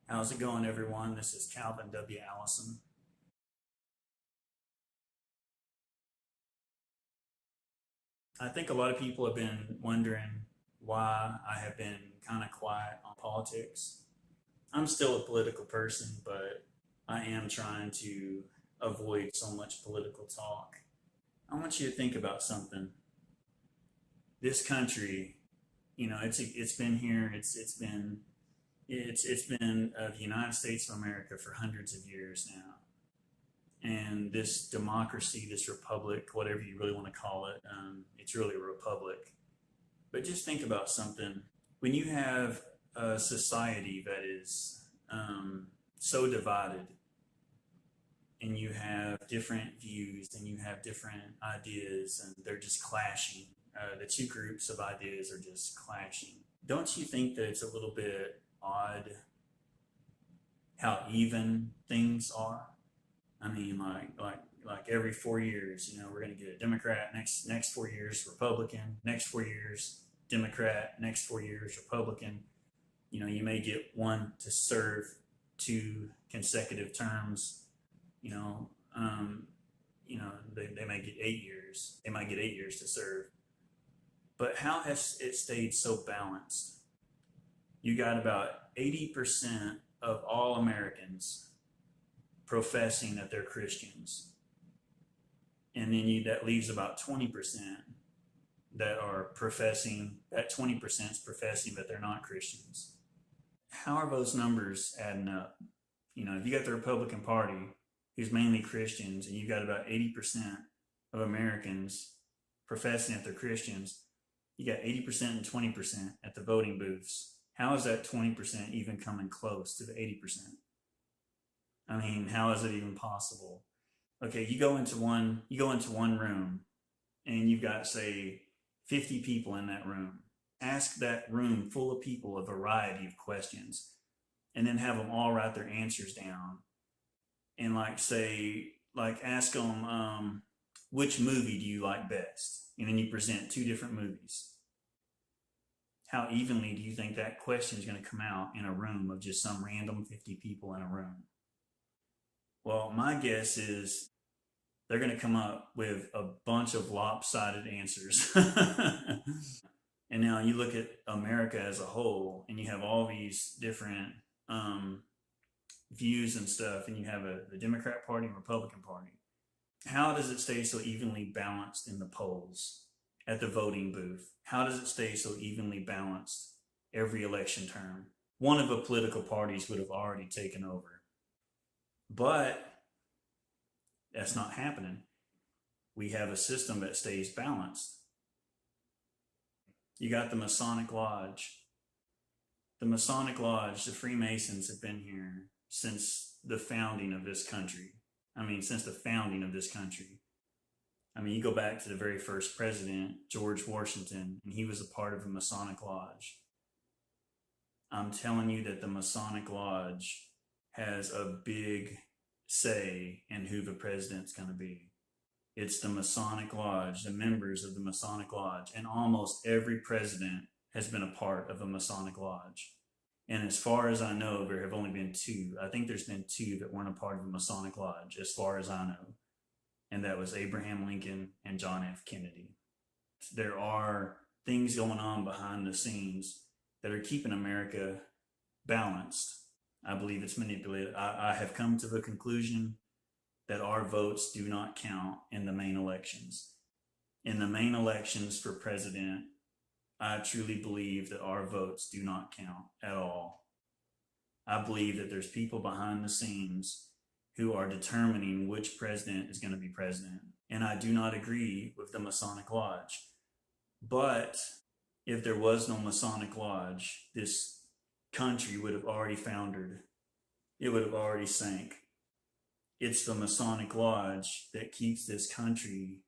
How's it going, everyone? This is Calvin W. Allison. I think a lot of people have been wondering why I have been kind of quiet on politics. I'm still a political person, but I am trying to avoid so much political talk. I want you to think about something. This country, it's been here. It's been the United States of America for hundreds of years now. And this democracy, this republic, whatever you really want to call it, it's really a republic. But just think about something. When you have a society that is so divided, and you have different views and you have different ideas, and they're just clashing, the two groups of ideas are just clashing. Don't you think that it's a little bit odd how even things are? I mean, like every 4 years, we're going to get a Democrat. Next 4 years, Republican. Next 4 years, Democrat. Next 4 years, Republican. You may get one to serve 2 consecutive terms. You know, um, they may get 8 years. They might get 8 years to serve. But how has it stayed so balanced? You got about 80% of all Americans professing that they're Christians. And then that leaves about 20% that are professing, that 20% is professing that they're not Christians. How are those numbers adding up? If you got the Republican Party, who's mainly Christians, and you got about 80% of Americans professing that they're Christians, you got 80% and 20% at the voting booths. How is that 20% even coming close to the 80%? I mean, how is it even possible? Okay, you go into one room and you've got, say, 50 people in that room. Ask that room full of people a variety of questions and then have them all write their answers down and ask them, which movie do you like best? And then you present two different movies. How evenly do you think that question is going to come out in a room of just some random 50 people in a room? Well, my guess is they're going to come up with a bunch of lopsided answers. And now you look at America as a whole, and you have all these different views and stuff, and you have the Democrat Party and Republican Party. How does it stay so evenly balanced in the polls at the voting booth? How does it stay so evenly balanced every election term? One of the political parties would have already taken over. But that's not happening. We have a system that stays balanced. You got the Masonic Lodge. The Masonic Lodge, the Freemasons have been here since the founding of this country. Since the founding of this country. You go back to the very first president, George Washington, and he was a part of the Masonic Lodge. I'm telling you that the Masonic Lodge has a big say in who the president's going to be. It's the Masonic Lodge, the members of the Masonic Lodge, and almost every president has been a part of a Masonic Lodge. And as far as I know, there have only been two. I think there's been two that weren't a part of the Masonic Lodge, as far as I know. And that was Abraham Lincoln and John F. Kennedy. There are things going on behind the scenes that are keeping America balanced. I believe it's manipulated. I have come to the conclusion that our votes do not count in the main elections. In the main elections for president, I truly believe that our votes do not count at all. I believe that there's people behind the scenes who are determining which president is going to be president. And I do not agree with the Masonic Lodge. But if there was no Masonic Lodge, this country would have already foundered. It would have already sank. It's the Masonic Lodge that keeps this country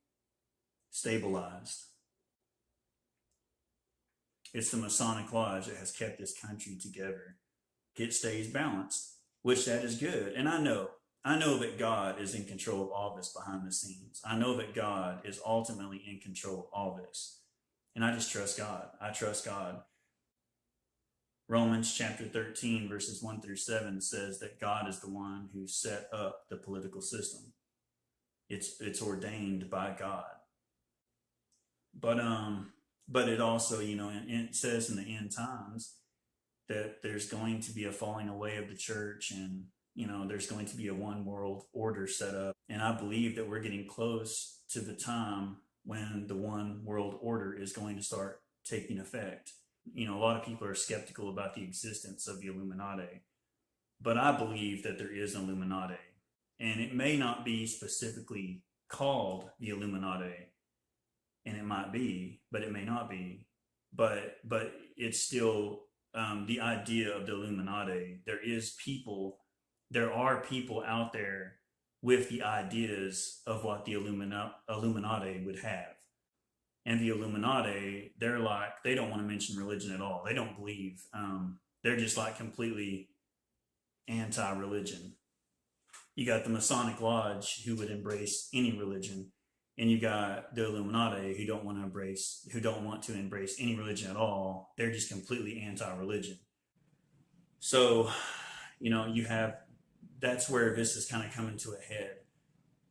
stabilized. It's the Masonic Lodge that has kept this country together. It stays balanced, which that is good. And I know that God is in control of all this behind the scenes. I know that God is ultimately in control of all this. And I just trust God. I trust God. Romans chapter 13, verses 1 through 7 says that God is the one who set up the political system. It's ordained by God. But it also, it says in the end times that there's going to be a falling away of the church, and there's going to be a one world order set up. And I believe that we're getting close to the time when the one world order is going to start taking effect. A lot of people are skeptical about the existence of the Illuminati, but I believe that there is an Illuminati, and it may not be specifically called the Illuminati, and it might be, but it may not be, but it's still the idea of the Illuminati. There are people out there with the ideas of what the Illuminati would have. And the Illuminati, they don't want to mention religion at all. They don't believe. They're just like completely anti-religion. You got the Masonic Lodge, who would embrace any religion, and you got the Illuminati, who don't want to embrace any religion at all. They're just completely anti-religion. So, that's where this is kind of coming to a head.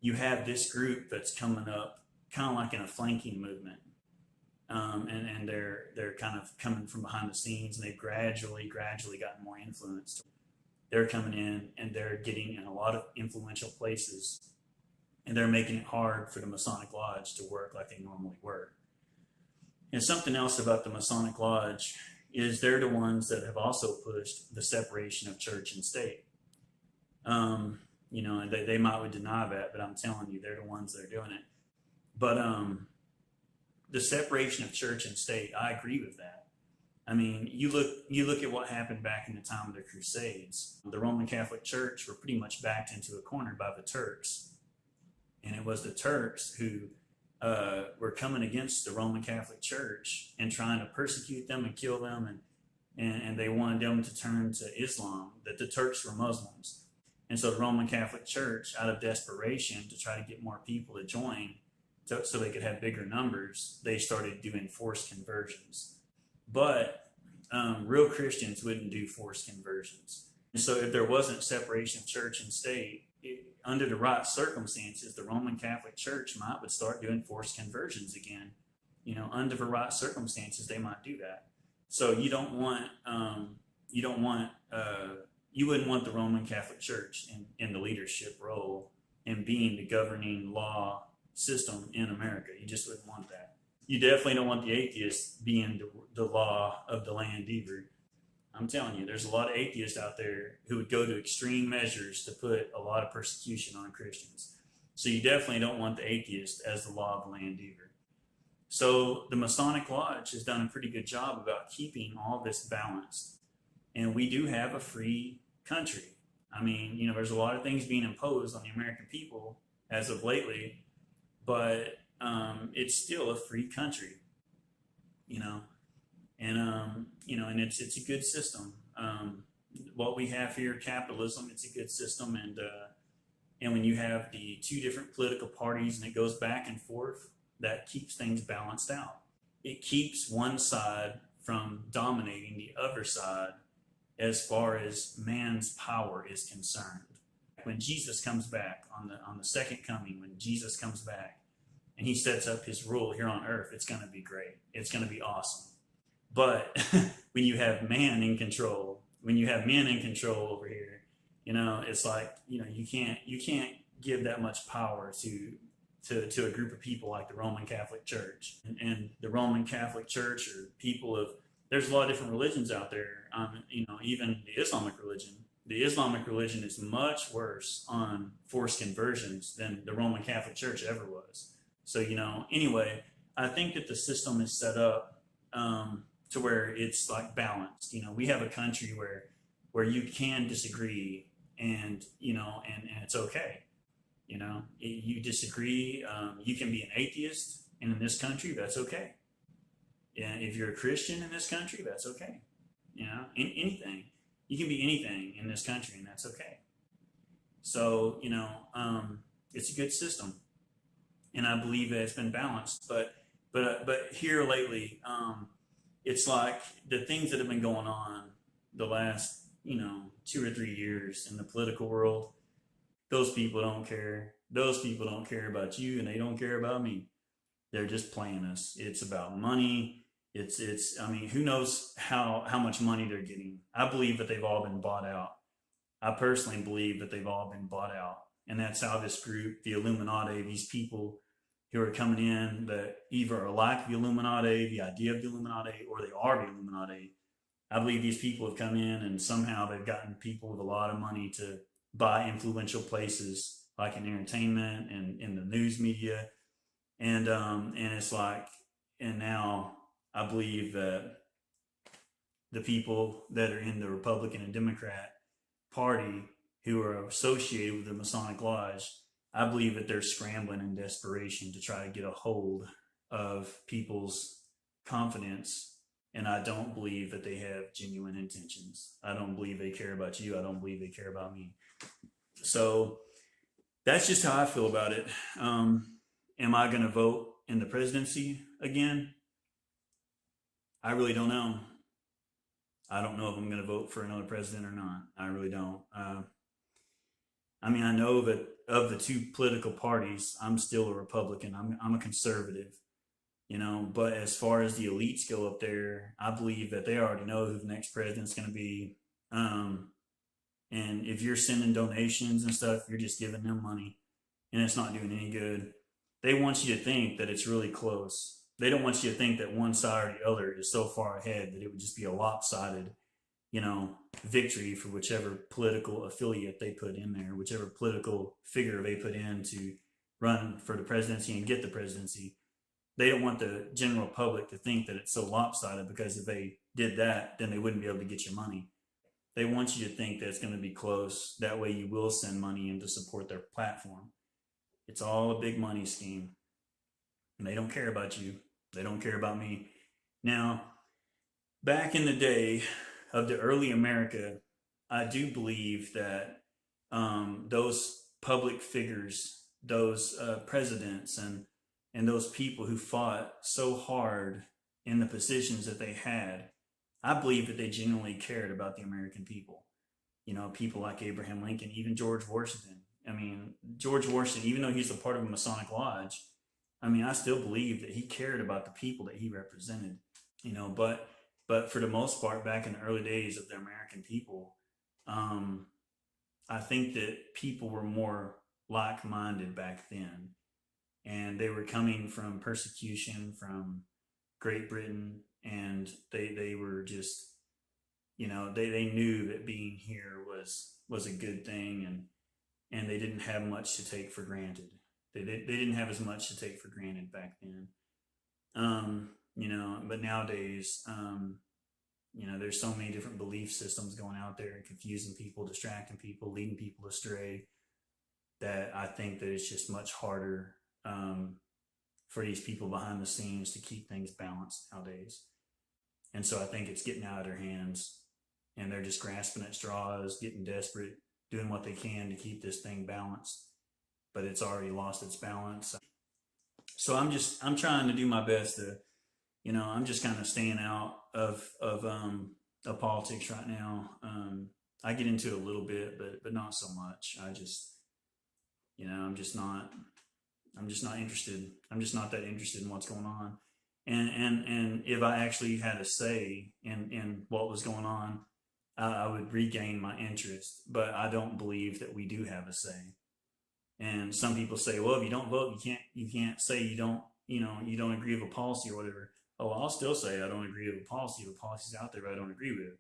You have this group that's coming up kind of like in a flanking movement. And they're kind of coming from behind the scenes, and they've gradually gotten more influenced. They're coming in and they're getting in a lot of influential places, and they're making it hard for the Masonic Lodge to work like they normally work. And something else about the Masonic Lodge is they're the ones that have also pushed the separation of church and state. They might would deny that, but I'm telling you, they're the ones that are doing it. But the separation of church and state, I agree with that. I mean, you look at what happened back in the time of the Crusades. The Roman Catholic Church were pretty much backed into a corner by the Turks. And it was the Turks who were coming against the Roman Catholic Church and trying to persecute them and kill them. And they wanted them to turn to Islam, that the Turks were Muslims. And so the Roman Catholic Church, out of desperation to try to get more people to join, so they could have bigger numbers, they started doing forced conversions. But real Christians wouldn't do forced conversions. And so if there wasn't separation of church and state, under the right circumstances, the Roman Catholic Church would start doing forced conversions again. Under the right circumstances, they might do that. So you wouldn't want the Roman Catholic Church in the leadership role and being the governing law system in America. You just wouldn't want that. You definitely don't want the atheists being the law of the land either. I'm telling you, there's a lot of atheists out there who would go to extreme measures to put a lot of persecution on Christians. So you definitely don't want the atheist as the law of the land either. So the Masonic Lodge has done a pretty good job about keeping all this balanced. And we do have a free country. I mean, there's a lot of things being imposed on the American people as of lately, but it's still a free country, and it's a good system. What we have here, capitalism, it's a good system, and when you have the two different political parties and it goes back and forth, that keeps things balanced out. It keeps one side from dominating the other side as far as man's power is concerned. When Jesus comes back on the second coming, when Jesus comes back and he sets up his rule here on earth, it's going to be great. It's going to be awesome. But when you have man in control, over here, it's like, you can't give that much power to a group of people like the Roman Catholic Church. And the Roman Catholic Church are people of, there's a lot of different religions out there. Even the Islamic religion. The Islamic religion is much worse on forced conversions than the Roman Catholic Church ever was. So, anyway, I think that the system is set up to where it's like balanced. We have a country where you can disagree and it's okay. You disagree, you can be an atheist, and in this country, that's okay. Yeah, if you're a Christian in this country, that's okay. Anything. You can be anything in this country, and that's okay. So, it's a good system, and I believe that it's been balanced. But here lately, it's like the things that have been going on the last, 2 or 3 years in the political world, those people don't care. Those people don't care about you, and they don't care about me. They're just playing us. It's about money. It's. I mean, who knows how much money they're getting? I believe that they've all been bought out. I personally believe that they've all been bought out, and that's how this group, the Illuminati, these people who are coming in that either are like the Illuminati, the idea of the Illuminati, or they are the Illuminati. I believe these people have come in and somehow they've gotten people with a lot of money to buy influential places like in entertainment and in the news media. And it's like, and now I believe that the people that are in the Republican and Democrat Party who are associated with the Masonic Lodge, I believe that they're scrambling in desperation to try to get a hold of people's confidence. And I don't believe that they have genuine intentions. I don't believe they care about you. I don't believe they care about me. So that's just how I feel about it. Am I going to vote in the presidency again? I really don't know. I don't know if I'm going to vote for another president or not. I really don't. I mean, I know that of the two political parties, I'm still a Republican. I'm a conservative, but as far as the elites go up there, I believe that they already know who the next president's going to be. And if you're sending donations and stuff, you're just giving them money and it's not doing any good. They want you to think that it's really close. They don't want you to think that one side or the other is so far ahead that it would just be a lopsided, victory for whichever political affiliate they put in there, whichever political figure they put in to run for the presidency and get the presidency. They don't want the general public to think that it's so lopsided, because if they did that, then they wouldn't be able to get your money. They want you to think that it's going to be close. That way you will send money in to support their platform. It's all a big money scheme. And they don't care about you. They don't care about me. Now, back in the day of the early America, I do believe that those public figures, those presidents and those people who fought so hard in the positions that they had, I believe that they genuinely cared about the American people. People like Abraham Lincoln, even George Washington. I mean, George Washington, even though he's a part of a Masonic Lodge, I mean, I still believe that he cared about the people that he represented. But for the most part, back in the early days of the American people, I think that people were more like-minded back then, and they were coming from persecution from Great Britain, and they were just, they knew that being here was a good thing, and they didn't have much to take for granted. They didn't have as much to take for granted back then. But nowadays, there's so many different belief systems going out there and confusing people, distracting people, leading people astray, that I think that it's just much harder for these people behind the scenes to keep things balanced nowadays. And so I think it's getting out of their hands, and they're just grasping at straws, getting desperate, doing what they can to keep this thing balanced, but it's already lost its balance. So I'm trying to do my best to, I'm just kind of staying out of politics right now. I get into it a little bit, but not so much. I just, I'm just not interested. I'm just not that interested in what's going on. And if I actually had a say in what was going on, I would regain my interest. But I don't believe that we do have a say. And some people say, well, if you don't vote, you can't say you don't agree with a policy or whatever. Oh, I'll still say I don't agree with a policy. The policy's out there I don't agree with.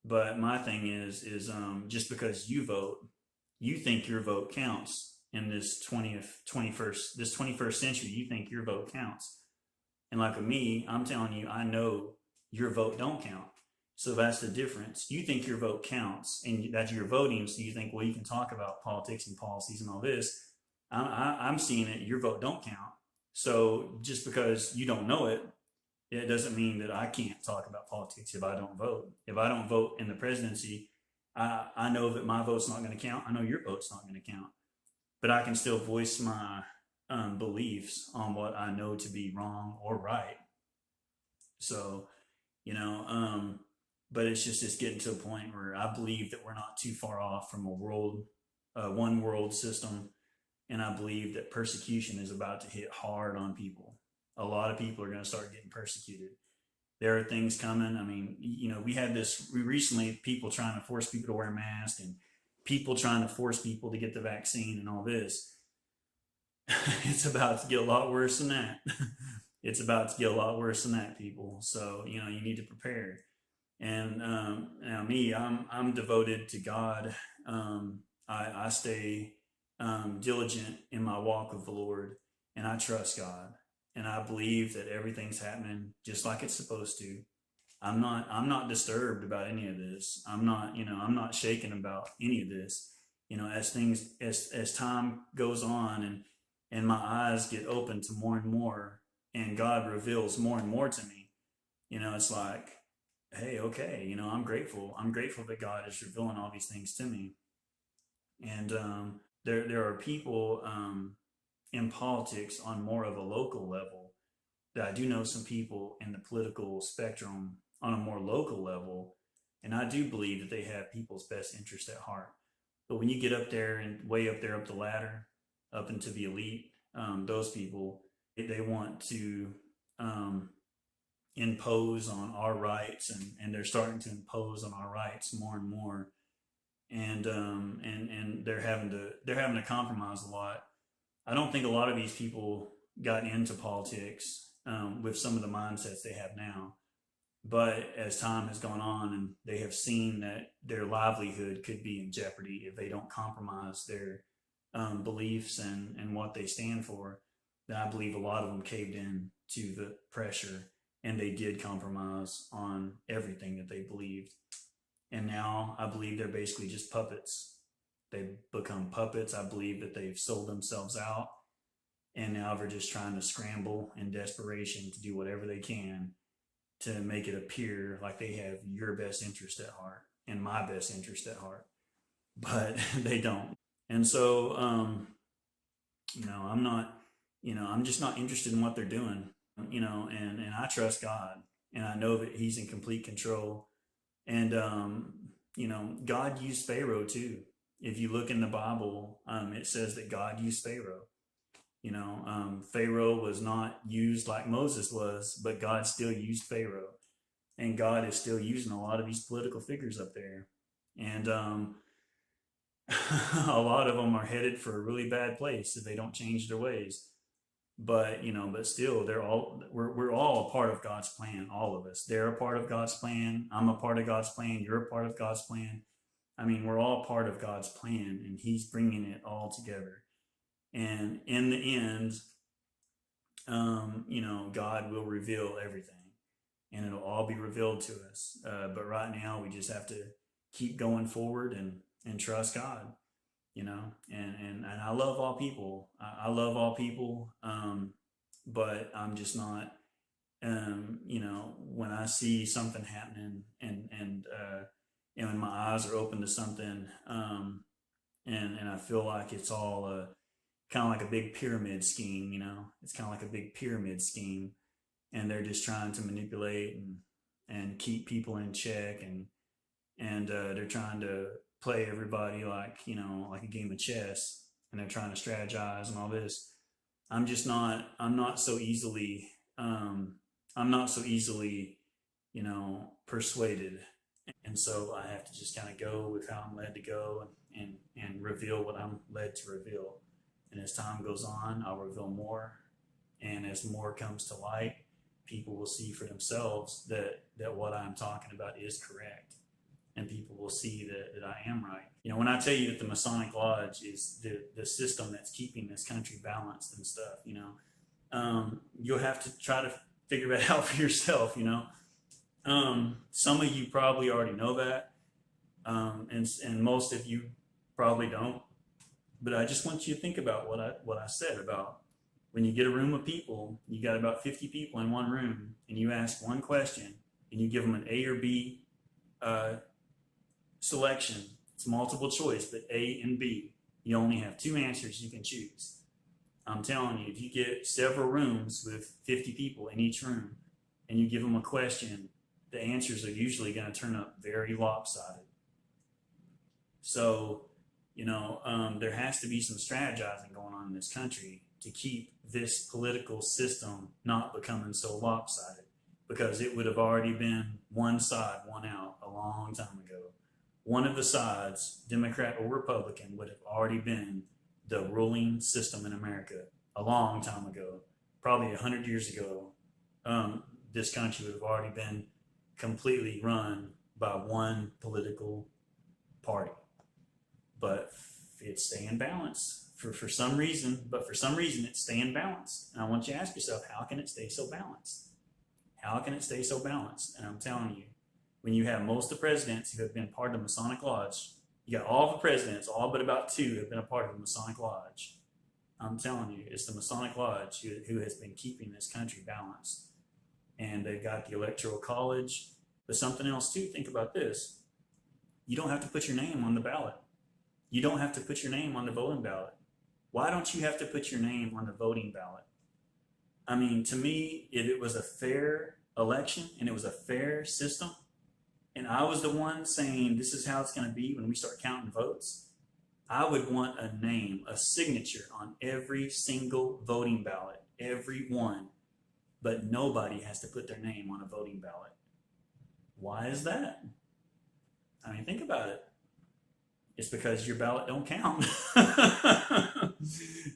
But my thing is just because you vote, you think your vote counts in this 21st century. You think your vote counts. And like with me, I'm telling you, I know your vote don't count. So that's the difference. You think your vote counts, and that you're voting, so you think, well, you can talk about politics and policies and all this. I'm seeing it, your vote don't count. So just because you don't know it, it doesn't mean that I can't talk about politics if I don't vote. If I don't vote in the presidency, I know that my vote's not going to count. I know your vote's not going to count. But I can still voice my beliefs on what I know to be wrong or right. So, but it's getting to a point where I believe that we're not too far off from a one world system, and I believe that persecution is about to hit hard on people. A lot of people are going to start getting persecuted. There are things coming. I mean, we recently, people trying to force people to wear masks, and people trying to force people to get the vaccine and all this. It's about to get a lot worse than that. It's about to get a lot worse than that, people. So, you need to prepare. And now me, I'm devoted to God. I stay diligent in my walk with the Lord, and I trust God, and I believe that everything's happening just like it's supposed to. I'm not disturbed about any of this. I'm not shaken about any of this. As time goes on, and my eyes get open to more and more, and God reveals more and more to me. It's like, hey, okay, I'm grateful. I'm grateful that God is revealing all these things to me. And there are people in politics on more of a local level that I do know some people in the political spectrum on a more local level, and I do believe that they have people's best interest at heart. But when you get up there and way up there up the ladder, up into the elite, those people, they want to impose on our rights, and they're starting to impose on our rights more and more, and they're having to compromise a lot. I don't think a lot of these people got into politics with some of the mindsets they have now, but as time has gone on, and they have seen that their livelihood could be in jeopardy if they don't compromise their beliefs and what they stand for, then I believe a lot of them caved in to the pressure, and they did compromise on everything that they believed. And now I believe they're basically just puppets. They've become puppets. I believe that they've sold themselves out, and now they're just trying to scramble in desperation to do whatever they can to make it appear like they have your best interest at heart and my best interest at heart, but they don't. And so, I'm not, I'm just not interested in what they're doing, and I trust God, and I know that He's in complete control. And, God used Pharaoh too. If you look in the Bible, it says that God used Pharaoh. Pharaoh was not used like Moses was, but God still used Pharaoh. And God is still using a lot of these political figures up there. And a lot of them are headed for a really bad place if they don't change their ways. But still, we're all a part of God's plan. All of us. They're a part of God's plan. I'm a part of God's plan. You're a part of God's plan. I mean, we're all part of God's plan, and He's bringing it all together. And in the end, God will reveal everything, and it'll all be revealed to us. But right now, we just have to keep going forward and trust God. And I love all people. I love all people, but I'm just not. When I see something happening, and my eyes are open to something, and I feel like it's all kind of like a big pyramid scheme. It's kind of like a big pyramid scheme, and they're just trying to manipulate and keep people in check, and they're trying to play everybody like a game of chess, and they're trying to strategize and all this. I'm not so easily persuaded, and so I have to just kind of go with how I'm led to go, and reveal what I'm led to reveal. And as time goes on, I'll reveal more, and as more comes to light, people will see for themselves that what I'm talking about is correct, and people will see that I am right. When I tell you that the Masonic Lodge is the system that's keeping this country balanced and stuff, you'll have to try to figure that out for yourself. Some of you probably already know that, and most of you probably don't. But I just want you to think about what I said about when you get a room of people, you got about 50 people in one room, and you ask one question, and you give them an A or B selection. It's multiple choice, but A and B. You only have two answers you can choose. I'm telling you, if you get several rooms with 50 people in each room, and you give them a question the answers are usually going to turn up very lopsided. So, there has to be some strategizing going on in this country to keep this political system not becoming so lopsided, because it would have already been one side, one out a long time ago. One of the sides, Democrat or Republican, would have already been the ruling system in America a long time ago. Probably 100 years ago, this country would have already been completely run by one political party. But it's staying balanced for some reason, it's staying balanced. And I want you to ask yourself, how can it stay so balanced? How can it stay so balanced? And I'm telling you, when you have most of the presidents who have been part of the Masonic Lodge, you got all the presidents, all but about 2 have been a part of the Masonic Lodge. I'm telling you, it's the Masonic Lodge who has been keeping this country balanced. And they've got the Electoral College. But something else too, think about this. You don't have to put your name on the ballot. You don't have to put your name on the voting ballot. Why don't you have to put your name on the voting ballot? I mean, to me, if it was a fair election and it was a fair system, and I was the one saying this is how it's going to be when we start counting votes, I would want a name, a signature on every single voting ballot, every one. But nobody has to put their name on a voting ballot. Why is that? I mean, think about it. It's because your ballot don't count.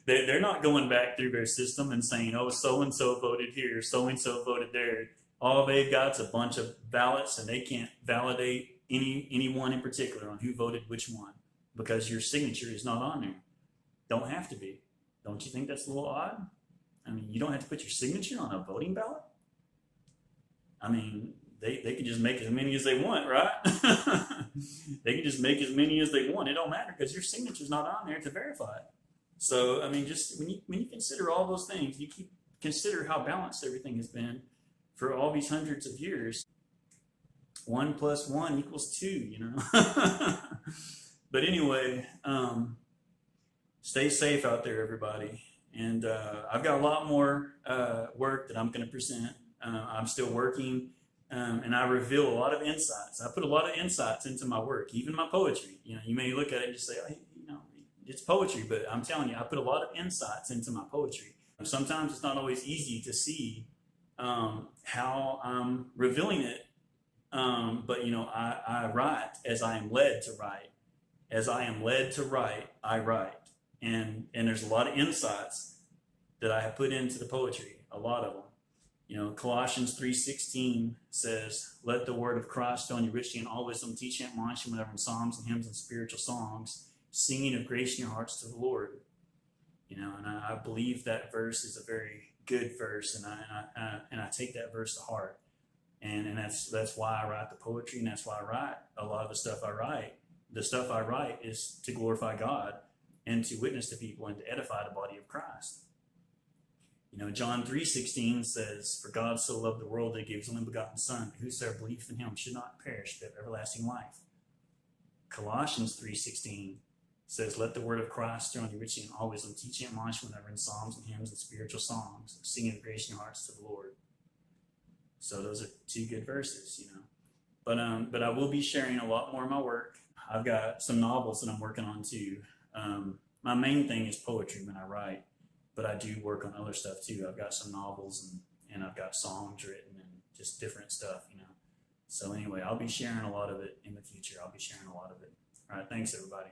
They're not going back through their system and saying, oh, so-and-so voted here, so-and-so voted there. All they've got is a bunch of ballots, and they can't validate any one in particular on who voted which one, because your signature is not on there. Don't have to be. Don't you think that's a little odd? I mean, you don't have to put your signature on a voting ballot? I mean, they can just make as many as they want, right? They can just make as many as they want. It don't matter, because your signature's not on there to verify it. So, I mean, just when you consider all those things, consider how balanced everything has been for all these hundreds of years. 1 + 1 = 2, But anyway, stay safe out there, everybody. And I've got a lot more work that I'm going to present. I'm still working, and I reveal a lot of insights. I put a lot of insights into my work, even my poetry. You may look at it and just say, oh, it's poetry, but I'm telling you, I put a lot of insights into my poetry. Sometimes it's not always easy to see how I'm revealing it, but I write as I am led to write. As I am led to write, I write. And there's a lot of insights that I have put into the poetry, a lot of them. Colossians 3:16 says, let the word of Christ fill you richly in all wisdom, teach and admonish you whenever in psalms and hymns and spiritual songs, singing of grace in your hearts to the Lord. And I believe that verse is a very good verse, and I take that verse to heart. And that's why I write the poetry, and that's why I write a lot of the stuff I write. The stuff I write is to glorify God and to witness to people and to edify the body of Christ. John 3:16 says, for God so loved the world that he gave his only begotten Son, whosoever believeth in him should not perish but have everlasting life. Colossians 3:16 says, let the word of Christ fill you richly in all wisdom, teaching and admonishing whenever in psalms and hymns and spiritual songs, singing of grace in your hearts to the Lord. So those are 2 good verses, But I will be sharing a lot more of my work. I've got some novels that I'm working on too. My main thing is poetry when I write, but I do work on other stuff too. I've got some novels and I've got songs written and just different stuff, So anyway, I'll be sharing a lot of it in the future. I'll be sharing a lot of it. All right, thanks everybody.